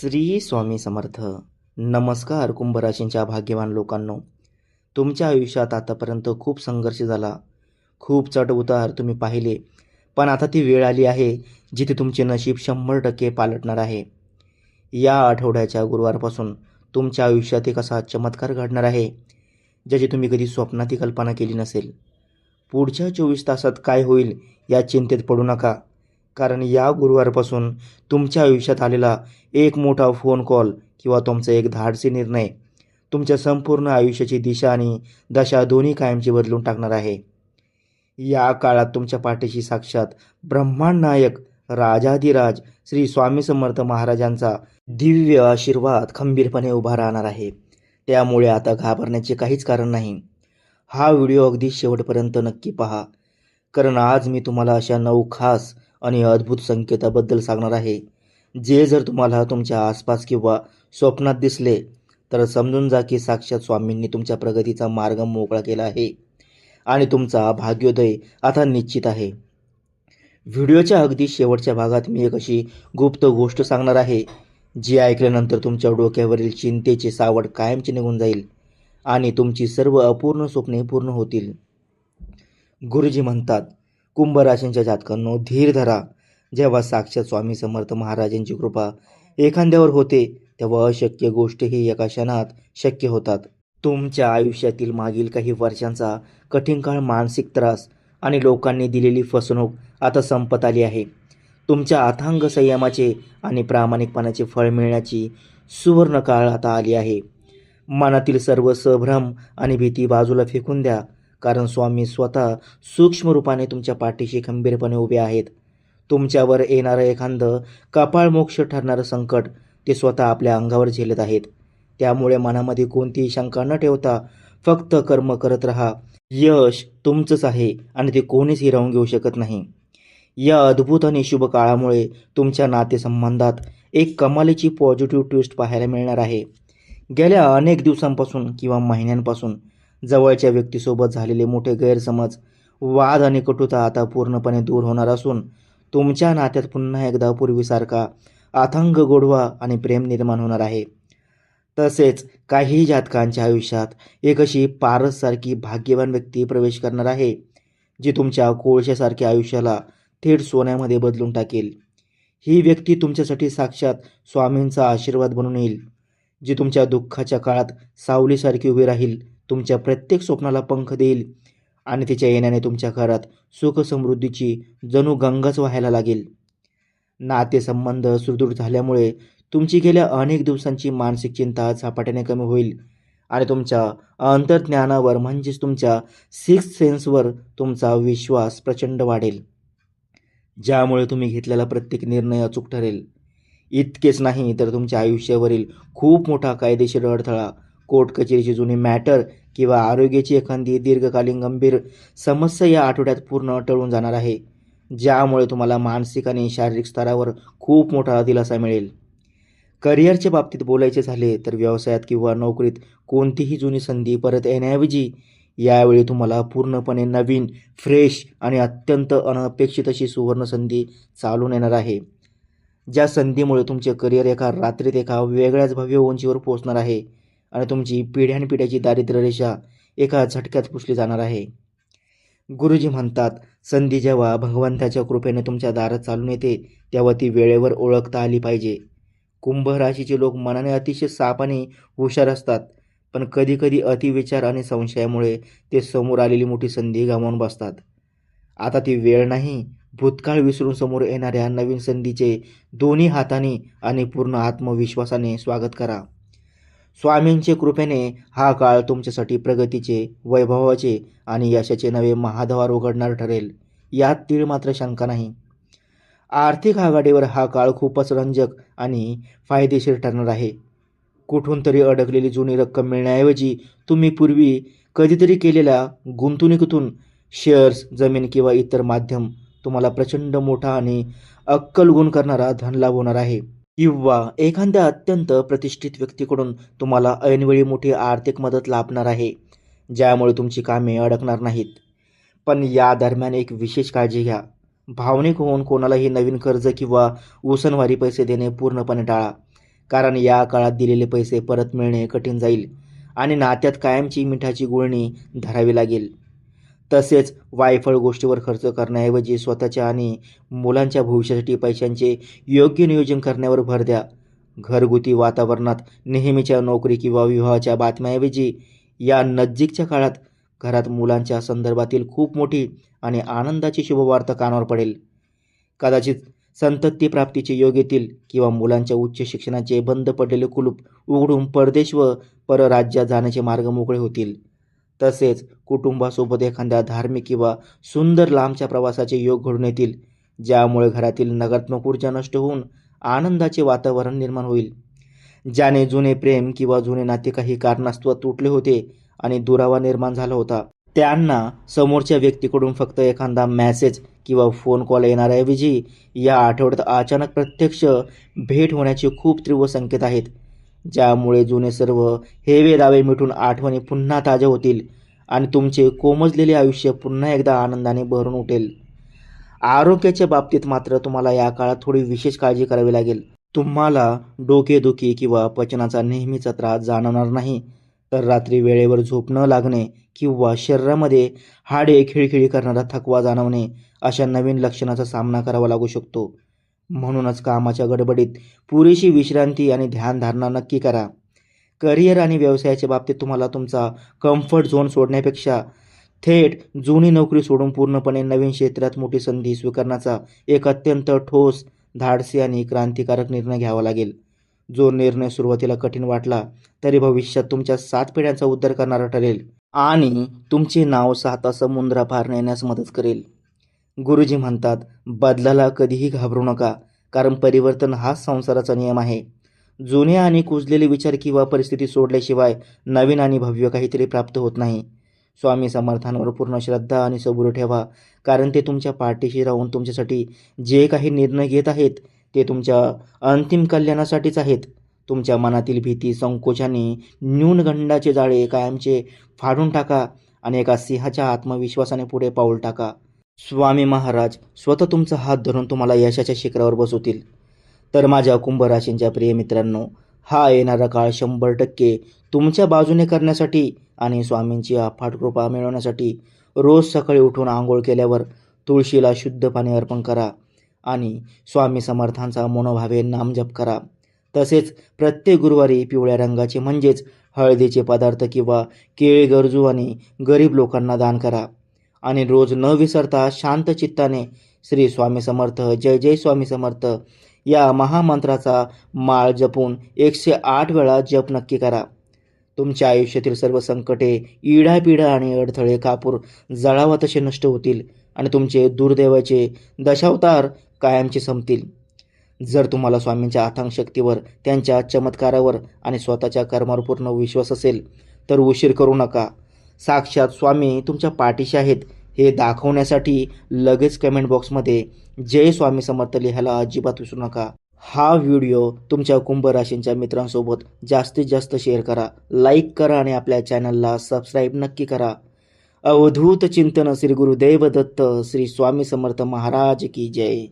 श्री स्वामी समर्थ. नमस्कार कुंभ राशींच्या भाग्यवान लोकांनो. तुमच्या आयुष्यात आतापर्यंत खूप संघर्ष झाला, खूप चढ-उतार तुम्ही पाहिले, पण आता ती वेळ आली आहे जिथे तुमचे नशीब 100% पालटणार आहे. या आठवड्याच्या गुरुवारपासून तुमच्या आयुष्यात एक असा चमत्कार घडणार आहे ज्याची तुम्ही कधी स्वप्नातही कल्पना केली नसेल. पुढच्या 24 तासात काय होईल या चिंतेत पडू नका, कारण या गुरुवारपासून तुमच्या आयुष्यात आलेला एक मोठा फोन कॉल किंवा तुमचा एक धाडसी निर्णय तुमच्या संपूर्ण आयुष्याची दिशा आणि दशा दोन्ही कायमची बदलून टाकणार आहे. या काळात तुमच्या पाठीशी साक्षात ब्रह्मांड नायक राजाधिराज श्री स्वामी समर्थ महाराजांचा दिव्य आशीर्वाद खंबीरपणे उभा राहणार आहे. त्यामुळे आता घाबरण्याचे काहीच कारण नाही. हा व्हिडिओ अगदी शेवटपर्यंत नक्की पहा, कारण आज मी तुम्हाला अशा 9 खास आणि अद्भुत संकेताबद्दल सांगणार आहे जे जर तुम्हाला तुमच्या आसपास किंवा स्वप्नात दिसले तर समजून जा की साक्षात स्वामींनी तुमच्या प्रगतीचा मार्ग मोकळा केला आहे आणि तुमचा भाग्योदय आता निश्चित आहे. व्हिडिओच्या अगदी शेवटच्या भागात मी एक अशी गुप्त गोष्ट सांगणार आहे जी ऐकल्यानंतर तुमच्या डोक्यावरील चिंतेचे सावट कायमचे निघून जाईल आणि तुमची सर्व अपूर्ण स्वप्ने पूर्ण होतील. गुरुजी म्हणतात, कुंभ राशींच्या जातकांनो, धीर धरा. जेव्हा साक्षात स्वामी समर्थ महाराजांची कृपा एखाद्यावर होते तेव्हा अशक्य गोष्टीही एका क्षणात शक्य होतात. तुमच्या आयुष्यातील मागील काही वर्षांचा कठीण काळ, मानसिक त्रास आणि लोकांनी दिलेली फसवणूक आता संपत आली आहे. तुमच्या अथांग संयमाचे आणि प्रामाणिकपणाचे फळ मिळण्याची सुवर्ण काळ आता आली आहे. मनातील सर्व संभ्रम आणि भीती बाजूला फेकून द्या, कारण स्वामी स्वतः सूक्ष्म रूपाने तुमच्या पाठीशी खंबीरपणे उभे आहेत. तुमच्यावर येणारं एखादं कपाळमोक्ष ठरणारं संकट ते स्वतः आपल्या अंगावर झेलत आहेत. त्यामुळे मनामध्ये कोणतीही शंका न ठेवता फक्त कर्म करत राहा. यश तुमचंच आहे आणि ते कोणीच हिरावून घेऊ शकत नाही. या अद्भुत आणि शुभ काळामुळे तुमच्या नातेसंबंधात एक कमालीची पॉझिटिव्ह ट्विस्ट पाहायला मिळणार आहे. गेल्या अनेक दिवसांपासून किंवा महिन्यांपासून जवळच्या व्यक्तीसोबत झालेले मोठे गैरसमज, वाद आणि कटुता आता पूर्णपणे दूर होणार असून तुमच्या नात्यात पुन्हा एकदा पूर्वीसारखा अथांग गोडवा आणि प्रेम निर्माण होणार आहे. तसेच काही जातकांच्या आयुष्यात एक अशी पारससारखी भाग्यवान व्यक्ती प्रवेश करणार आहे जी तुमच्या कोळशासारख्या आयुष्याला थेट सोन्यामध्ये बदलून टाकेल. ही व्यक्ती तुमच्यासाठी साक्षात स्वामींचा आशीर्वाद बनून येईल, जी तुमच्या दुःखाच्या काळात सावलीसारखी उभी राहील, तुमच्या प्रत्येक स्वप्नाला पंख देईल आणि तिच्या येण्याने तुमच्या घरात सुख समृद्धीची जणू गंगाच वाहायला लागेल. नातेसंबंध सुदृढ झाल्यामुळे तुमची गेल्या अनेक दिवसांची मानसिक चिंता झपाट्याने कमी होईल आणि तुमच्या अंतर्ज्ञानावर म्हणजेच तुमच्या सिक्स्थ सेन्सवर तुमचा विश्वास प्रचंड वाढेल, ज्यामुळे तुम्ही घेतलेला प्रत्येक निर्णय अचूक ठरेल. इतकेच नाही तर तुमच्या आयुष्यावरील खूप मोठा कायदेशीर अडथळा, कोर्ट कचेरीची जुनी मॅटर किंवा आरोग्याची एखादी दीर्घकालीन गंभीर समस्या या आठवड्यात पूर्ण टळून जाणार आहे, ज्यामुळे तुम्हाला मानसिक आणि शारीरिक स्तरावर खूप मोठा दिलासा मिळेल. करिअरच्या बाबतीत बोलायचे झाले तर व्यवसायात किंवा नोकरीत कोणतीही जुनी संधी परत येण्याऐवजी यावेळी तुम्हाला पूर्णपणे नवीन, फ्रेश आणि अत्यंत अनपेक्षित अशी सुवर्ण संधी चालून येणार आहे. ज्या संधीमुळे तुमचे करिअर एका रात्रीत एका वेगळ्याच भव्य उंचीवर पोहोचणार आहे आणि तुमची पिढ्यानपिढ्याची दारिद्र्य रेषा एका झटक्यात पुसली जाणार आहे. गुरुजी म्हणतात, संधी जेव्हा भगवंताच्या कृपेने तुमच्या दारात चालून येते तेव्हा ती वेळेवर ओळखता आली पाहिजे. कुंभ राशीचे लोक मनाने अतिशय साप आणि हुशार असतात, पण कधीकधी अतिविचार आणि संशयामुळे ते समोर आलेली मोठी संधी गमावून बसतात. आता ती वेळ नाही, भूतकाळ विसरून समोर येणाऱ्या नवीन संधीचे दोन्ही हाताने आणि पूर्ण आत्मविश्वासाने स्वागत करा. स्वामींच्या कृपेने हा काळ तुमच्यासाठी प्रगतीचे, वैभवाचे आणि यशाचे नवे महाद्वार उघडणार ठरेल, यात तीळ मात्र शंका नाही. आर्थिक आघाडीवर हा काळ खूपच रंजक आणि फायदेशीर ठरणार आहे. कुठून तरी अडकलेली जुनी रक्कम मिळण्याऐवजी तुम्ही पूर्वी कधीतरी केलेल्या गुंतवणुकीतून शेअर्स, जमीन किंवा इतर माध्यम तुम्हाला प्रचंड मोठा आणि अक्कलगुण करणारा धनलाभ होणार आहे. किंवा एखाद्या अत्यंत प्रतिष्ठित व्यक्तीकडून तुम्हाला ऐनवेळी मोठी आर्थिक मदत लाभणार आहे, ज्यामुळे तुमची कामे अडकणार नाहीत. पण या दरम्यान एक विशेष काळजी घ्या. भावनिक होऊन कोणालाही नवीन कर्ज किंवा उसनवारी पैसे देणे पूर्णपणे टाळा, कारण या काळात दिलेले पैसे परत मिळणे कठीण जाईल आणि नात्यात कायमची मिठाची गुळणी धरावी लागेल. तसेच वायफळ गोष्टीवर खर्च करण्याऐवजी स्वतःच्या आणि मुलांच्या भविष्यासाठी पैशांचे योग्य नियोजन करण्यावर भर द्या. घरगुती वातावरणात नेहमीच्या नोकरी किंवा विवाहाच्या बातम्यांऐवजी या नजीकच्या काळात घरात मुलांच्या संदर्भातील खूप मोठी आणि आनंदाची शुभवार्ता कानावर पडेल. कदाचित संतती प्राप्तीचे योग येतील किंवा मुलांच्या उच्च शिक्षणाचे बंद पडलेले कुलूप उघडून परदेश व परराज्यात जाण्याचे मार्ग मोकळे होतील. तसेच कुटुंबासोबत एखाद्या धार्मिक किंवा सुंदर लांबच्या प्रवासाचे योग घडून येतील, ज्यामुळे घरातील नकारात्मक ऊर्जा नष्ट होऊन आनंदाचे वातावरण निर्माण होईल. ज्याने जुने प्रेम किंवा जुने नाते काही कारणास्तव तुटले होते आणि दुरावा निर्माण झाला होता, त्यांना समोरच्या व्यक्तीकडून फक्त एखादा मेसेज किंवा फोन कॉल येण्याऐवजी या आठवड्यात अचानक प्रत्यक्ष भेट होण्याचे खूप तीव्र संकेत आहेत, ज्यामुळे जुने सर्व हेवे दावे मिटून आठवणी पुन्हा ताज्या होतील आणि तुमचे कोमजलेले आयुष्य पुन्हा एकदा आनंदाने भरून उठेल. आरोग्याच्या बाबतीत मात्र तुम्हाला या काळात थोडी विशेष काळजी करावी लागेल. तुम्हाला डोकेदुखी किंवा पचनाचा नेहमीचा त्रास जाणवणार नाही, तर रात्री वेळेवर झोप न लागणे किंवा शरीरामध्ये हाडे खिळखिळी करणारा थकवा जाणवणे अशा नवीन लक्षणाचा सामना करावा लागू शकतो. म्हणूनच कामाच्या गडबडीत पुरेशी विश्रांती आणि ध्यानधारणा नक्की करा. करिअर आणि व्यवसायाच्या बाबतीत तुम्हाला तुमचा कम्फर्ट झोन सोडण्यापेक्षा थेट जुनी नोकरी सोडून पूर्णपणे नवीन क्षेत्रात मोठी संधी स्वीकारण्याचा एक अत्यंत ठोस, धाडसी आणि क्रांतिकारक निर्णय घ्यावा लागेल. जो निर्णय सुरुवातीला कठीण वाटला तरी भविष्यात तुमच्या 7 पिढ्यांचा उद्धार करणारा ठरेल आणि तुमचे नाव 7 समुद्रापार नेण्यास मदत करेल. गुरुजी म्हणतात, बदलाला कधीही घाबरू नका, कारण परिवर्तन हाच संसाराचा नियम आहे. जुने आणि कुजलेले विचार किंवा परिस्थिती सोडल्याशिवाय नवीन आणि भव्य काहीतरी प्राप्त होत नाही. स्वामी समर्थांवर पूर्ण श्रद्धा आणि सबुरी ठेवा, कारण ते तुमच्या पाठीशी राहून तुमच्यासाठी जे काही निर्णय घेत आहेत ते तुमच्या अंतिम कल्याणासाठीच आहेत. तुमच्या मनातील भीती, संकोच आणि न्यूनगंडाचे जाळे कायमचे फाडून टाका आणि एका सिंहाच्या आत्मविश्वासाने पुढे पाऊल टाका. स्वामी महाराज स्वतः तुमचा हात धरून तुम्हाला यशाच्या शिखरावर बसवतील. तर माझ्या कुंभ राशींच्या प्रिय मित्रांनो, हा येणारा काळ 100% तुमच्या बाजूने करण्यासाठी आणि स्वामींची अफाट कृपा मिळवण्यासाठी रोज सकाळी उठून आंघोळ केल्यावर तुळशीला शुद्ध पाणी अर्पण करा आणि स्वामी समर्थांचा मनोभावे नामजप करा. तसेच प्रत्येक गुरुवारी पिवळ्या रंगाचे म्हणजेच हळदीचे पदार्थ किंवा केळी गरजू आणि गरीब लोकांना दान करा आणि रोज न विसरता शांत चित्ताने श्री स्वामी समर्थ, जय जय स्वामी समर्थ या महामंत्राचा माळ जपून 108 वेळा जप नक्की करा. तुमच्या आयुष्यातील सर्व संकटे, इडापिडा आणि अडथळे कापूर जळावा तसे नष्ट होतील आणि तुमचे दुर्दैवाचे दशावतार कायमचे संपतील. जर तुम्हाला स्वामींच्या अथांग शक्तीवर, त्यांच्या चमत्कारावर आणि स्वतःच्या कर्मावर पूर्ण विश्वास असेल तर उशीर करू नका. साक्षात स्वामी तुमच्या पाठीशी आहेत हे दाखवण्यासाठी लगेच कमेंट बॉक्समध्ये जय स्वामी समर्थ लिहायला अजिबात विसरू नका. हा व्हिडिओ तुमच्या कुंभ राशींच्या मित्रांसोबत जास्तीत जास्त शेअर करा, लाईक करा आणि आपल्या चॅनलला सबस्क्राईब नक्की करा. अवधूत चिंतन श्री गुरुदेव दत्त, श्री स्वामी समर्थ महाराज की जय.